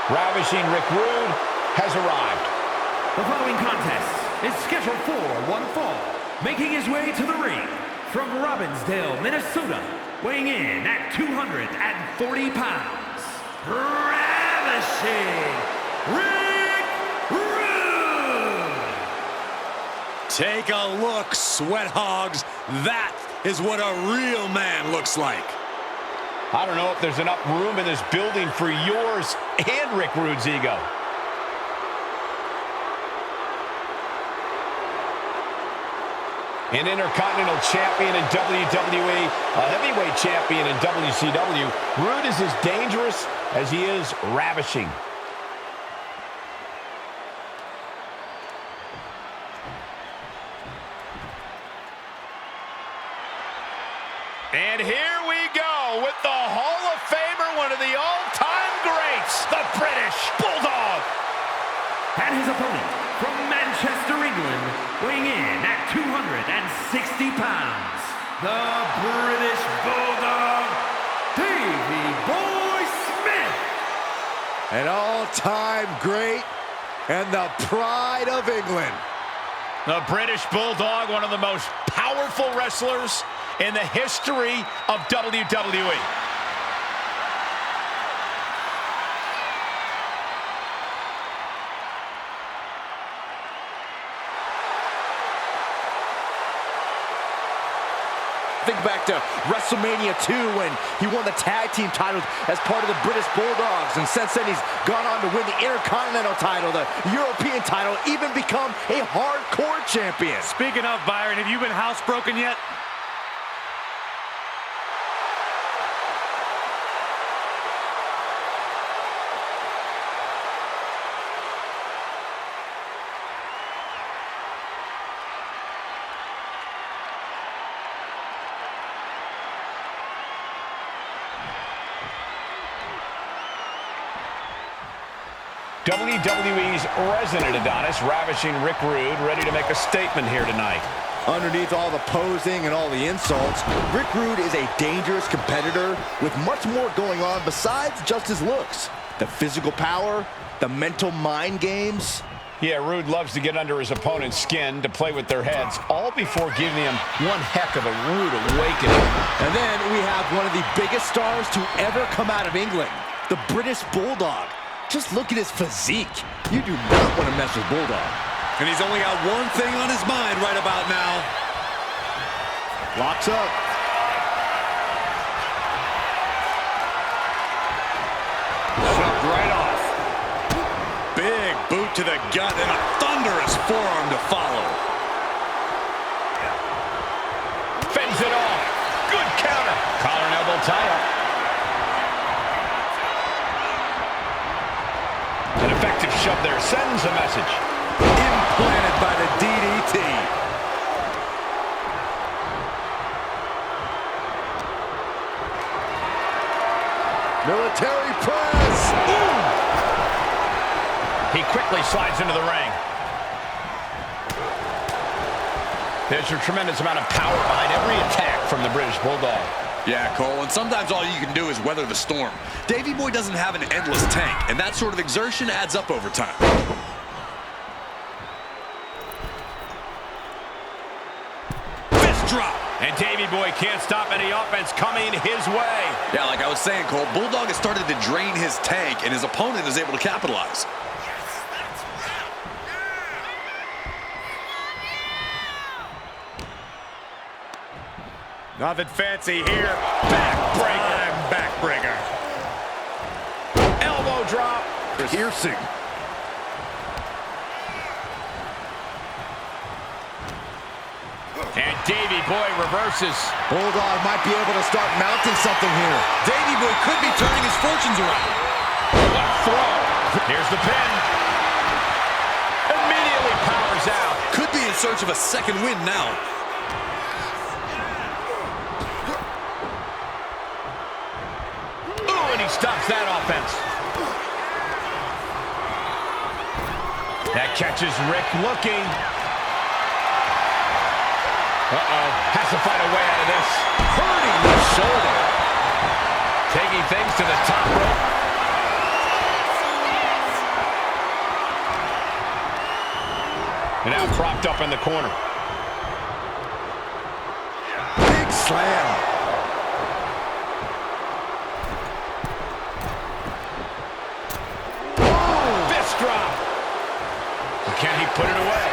Ravishing Rick Rude has arrived. The following contest is scheduled for one fall. Making his way to the ring from Robbinsdale, Minnesota, weighing in at 240 pounds, Ravishing Rick Rude! Take a look, sweat hogs. That is what a real man looks like. I don't know if there's enough room in this building for yours and Rick Rude's ego. An Intercontinental Champion in WWE, a Heavyweight Champion in WCW, Rude is as dangerous as he is ravishing. And here we go with the Hall of Famer, one of the all-time greats, the British Bulldog. And his opponent from Manchester, England, weighing in at 260 pounds, the British Bulldog, Davey Boy Smith. An all-time great and the pride of England. The British Bulldog, one of the most powerful wrestlers in the history of WWE. Think back to WrestleMania 2 when he won the tag team titles as part of the British Bulldogs, and since then he's gone on to win the Intercontinental title, the European title, even become a hardcore champion. Speaking of, Byron, have you been housebroken yet? WWE's resident Adonis, Ravishing Rick Rude, ready to make a statement here tonight. Underneath all the posing and all the insults, Rick Rude is a dangerous competitor with much more going on besides just his looks. The physical power, the mental mind games. Yeah, Rude loves to get under his opponent's skin, to play with their heads, all before giving him one heck of a rude awakening. And then we have one of the biggest stars to ever come out of England, the British Bulldog. Just look at his physique. You do not want to mess with Bulldog. And he's only got one thing on his mind right about now. Locks up. Shoved right off. Big boot to the gut and a thunderous forearm to follow. Fends it off. Good counter. Collar and elbow tie-up. An effective shove there sends a message. Implanted by the DDT. Military press. Ooh. He quickly slides into the ring. There's a tremendous amount of power behind every attack from the British Bulldog. Yeah, Cole, and sometimes all you can do is weather the storm. Davey Boy doesn't have an endless tank, and that sort of exertion adds up over time. Fist drop! And Davey Boy can't stop any offense coming his way. Yeah, like I was saying, Cole, Bulldog has started to drain his tank, and his opponent is able to capitalize. Nothing fancy here. Backbreaker. Backbreaker. Elbow drop. Piercing. And Davey Boy reverses. Bulldog might be able to start mounting something here. Davey Boy could be turning his fortunes around. What throw. Here's the pin. Immediately powers out. Could be in search of a second win now. Ooh, and he stops that offense. That catches Rick looking. Uh-oh. Has to find a way out of this. Hurting the shoulder. Taking things to the top rope. And now propped up in the corner. Big slam. Fist drop. Can he put it away?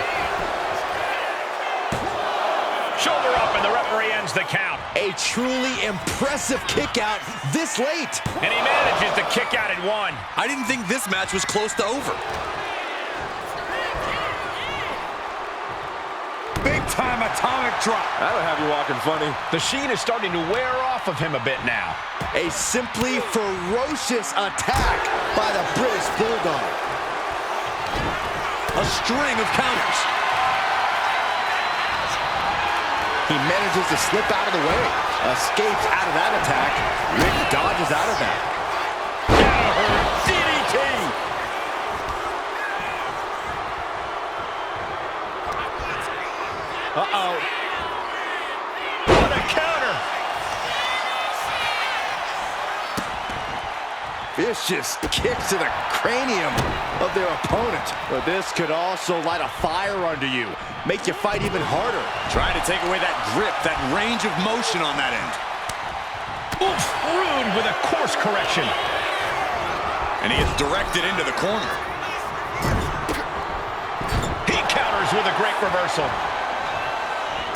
Shoulder up, and the referee ends the count. A truly impressive kick out this late. And he manages to kick out at 1. I didn't think this match was close to over. Big-time atomic drop. That'll have you walking funny. The sheen is starting to wear off of him a bit now. A simply ferocious attack by the British Bulldog. A string of counters. He manages to slip out of the way. Escapes out of that attack. Rick dodges out of that. DDT! Uh-oh. What a counter! Vicious kicks to the cranium of their opponent. But this could also light a fire under you. Make you fight even harder. Trying to take away that grip, that range of motion on that end. Oof! Rude with a course correction. And he is directed into the corner. He counters with a great reversal.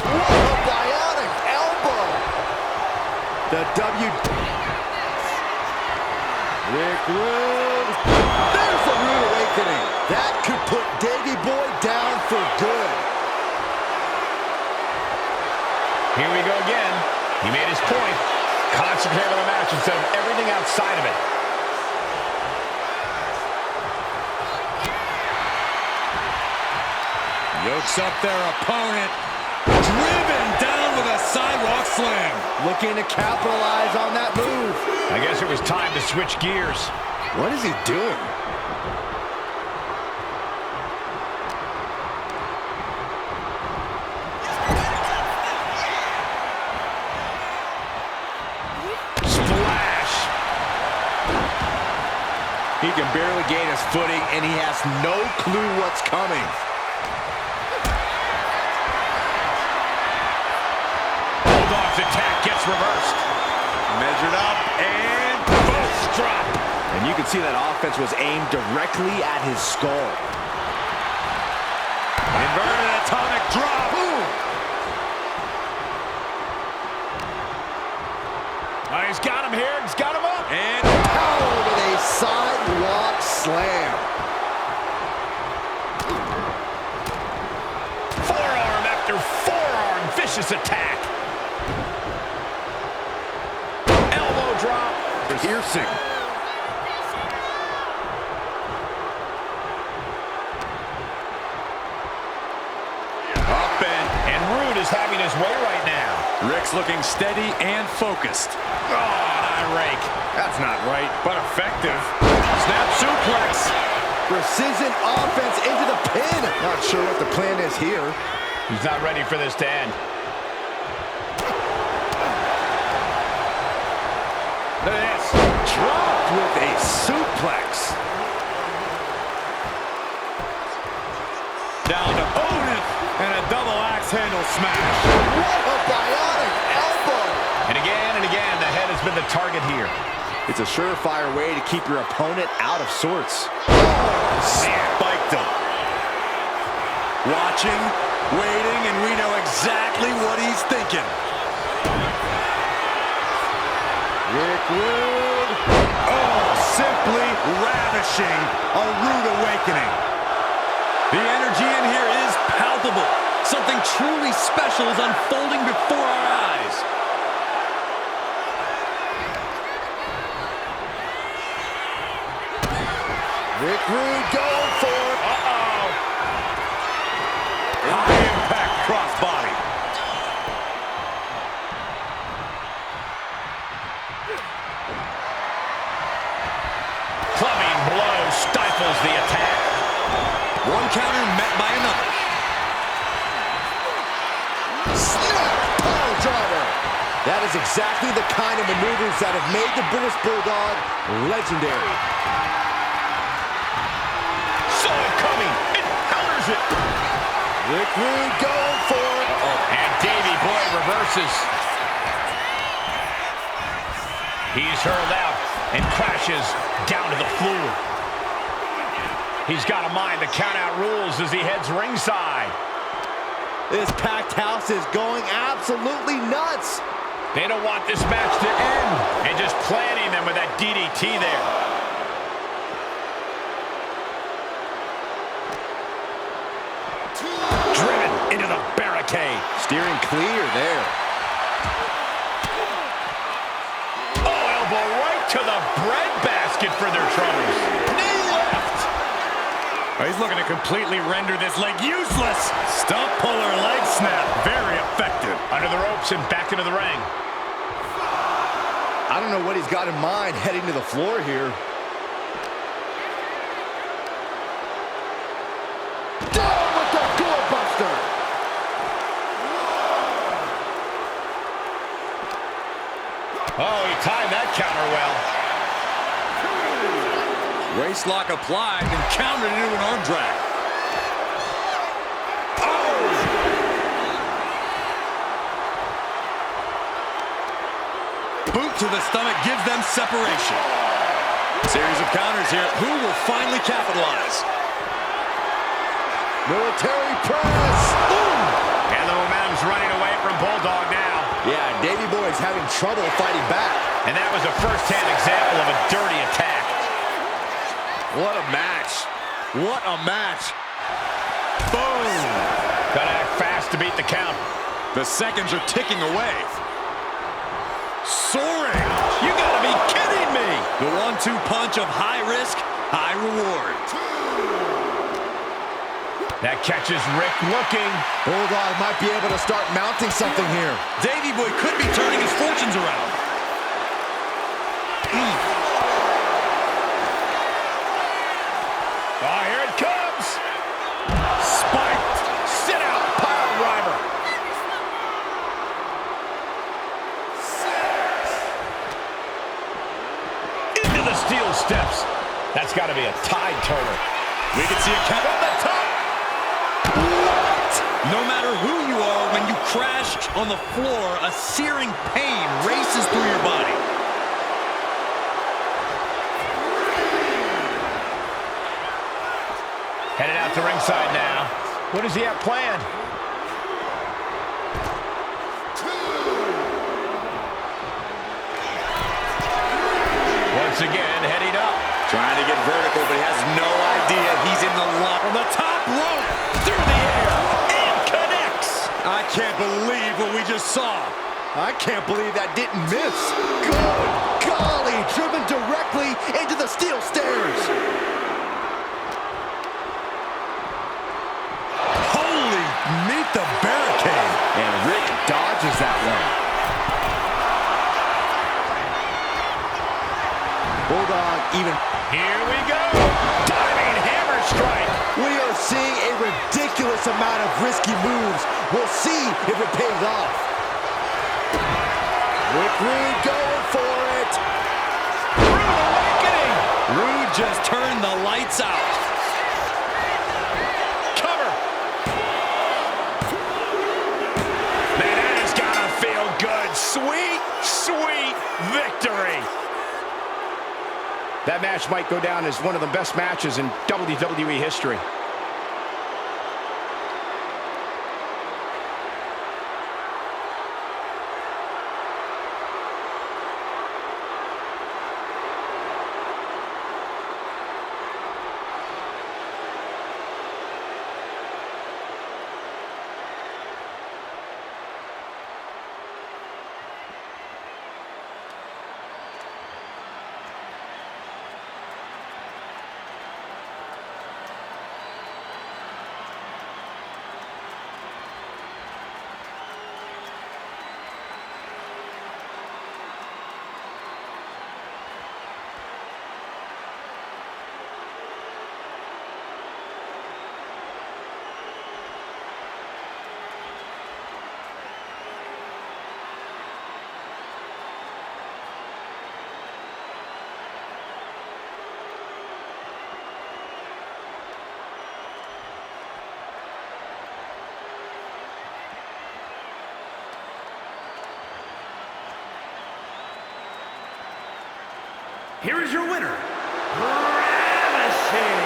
A bionic elbow. Rick Rude. There's the rude awakening. That could put Davey Boy down for good. Here we go again. He made his point. Concentrate on the match instead of everything outside of it. Yokes up their opponent. Driven down with a sidewalk slam. Looking to capitalize on that move. I guess it was time to switch gears. What is he doing? Splash! He can barely gain his footing, and he has no clue what's coming. Bulldog's attack gets reversed. Measured up and Fist drop. And you can see that offense was aimed directly at his skull. inverted atomic drop. He's got him here. He's got him up. And Power with a sidewalk slam. Forearm after forearm. Vicious attack. Elbow drop. Piercing. up And Rude is having his way right now. Rick's looking steady and focused. Oh, an eye rake. that's not right, but effective. Snap suplex. Precision offense into the pin. Not sure what the plan is here. He's not ready for this to end. Look at this. Dropped with a suplex. Down to opponent and a double axe handle smash. What a bionic elbow. And again, the head has been the target here. It's a surefire way to keep your opponent out of sorts. Spiked him. Watching, waiting, and we know exactly what he's thinking. Rick Rude. Oh, simply ravishing. A rude awakening. The energy in here is palpable. Something truly special is unfolding before our eyes. Rick Rude going for it. Uh-oh. High impact crossbody. Clubbing blow stifles the attack. One counter met by another. Snap power driver. That is exactly the kind of maneuvers that have made the British Bulldog legendary. Saw it coming. It counters it. Rick Rude going for it. And Davey Boy reverses. He's hurled out and crashes down to the floor. He's got to mind the count-out rules as he heads ringside. This packed house is going absolutely nuts. They don't want this match to end. And just planting them with that DDT there. Driven into the barricade. Steering clear there. Oh, elbow right to the breadbasket for their troubles. Knee left. Oh, he's looking to completely render this leg useless. Stump puller leg snap. Very effective. Under the ropes and back into the ring. I don't know what he's got in mind heading to the floor here. Down with the doorbuster. Oh, he timed that counter well. Waistlock applied and countered into an arm drag. Boot to the stomach gives them separation. Series of counters here. Who will finally capitalize? Military press. Boom. And the momentum's running away from Bulldog now. Yeah, Davey Boy's having trouble fighting back. And that was a first-hand example of a dirty attack. What a match. What a match. Boom. Gotta act fast to beat the count. The seconds are ticking away. Soaring. You gotta be kidding me. The 1-2 punch of high risk, high reward. That catches Rick looking. Bulldog might be able to start mounting something here. Davey Boy could be turning his fortunes around. Oh, here it comes. Spiked. Sit out. Pile driver. Into the steel steps. That's got to be a tide turner. We can see a count From the top. No matter who you are, when you crash on the floor, a searing pain races through your body. Headed out to ringside now. What does he have planned? Once again, heading up. Trying to get vertical, but he has no idea he's in the lock. On the top rope, through the air, and connects. I can't believe what we just saw. I can't believe that didn't miss. Good golly, driven directly into the steel stairs. Holy, meet the barricade. And Rick dodges that one. Bulldog even... Here we go. Diving hammer strike. We are seeing a ridiculous amount of risky moves. We'll see if it pays off. Rick Rude going for it. Rude awakening. Rude just turned the lights out. Cover. Man, that has got to feel good. Sweet, sweet victory. That match might go down as one of the best matches in WWE history. here is your winner, Ravishing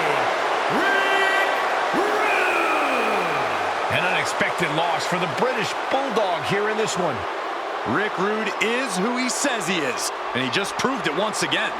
An unexpected loss for the British Bulldog here in this one. Rick Rude is who he says he is, and he just proved it once again.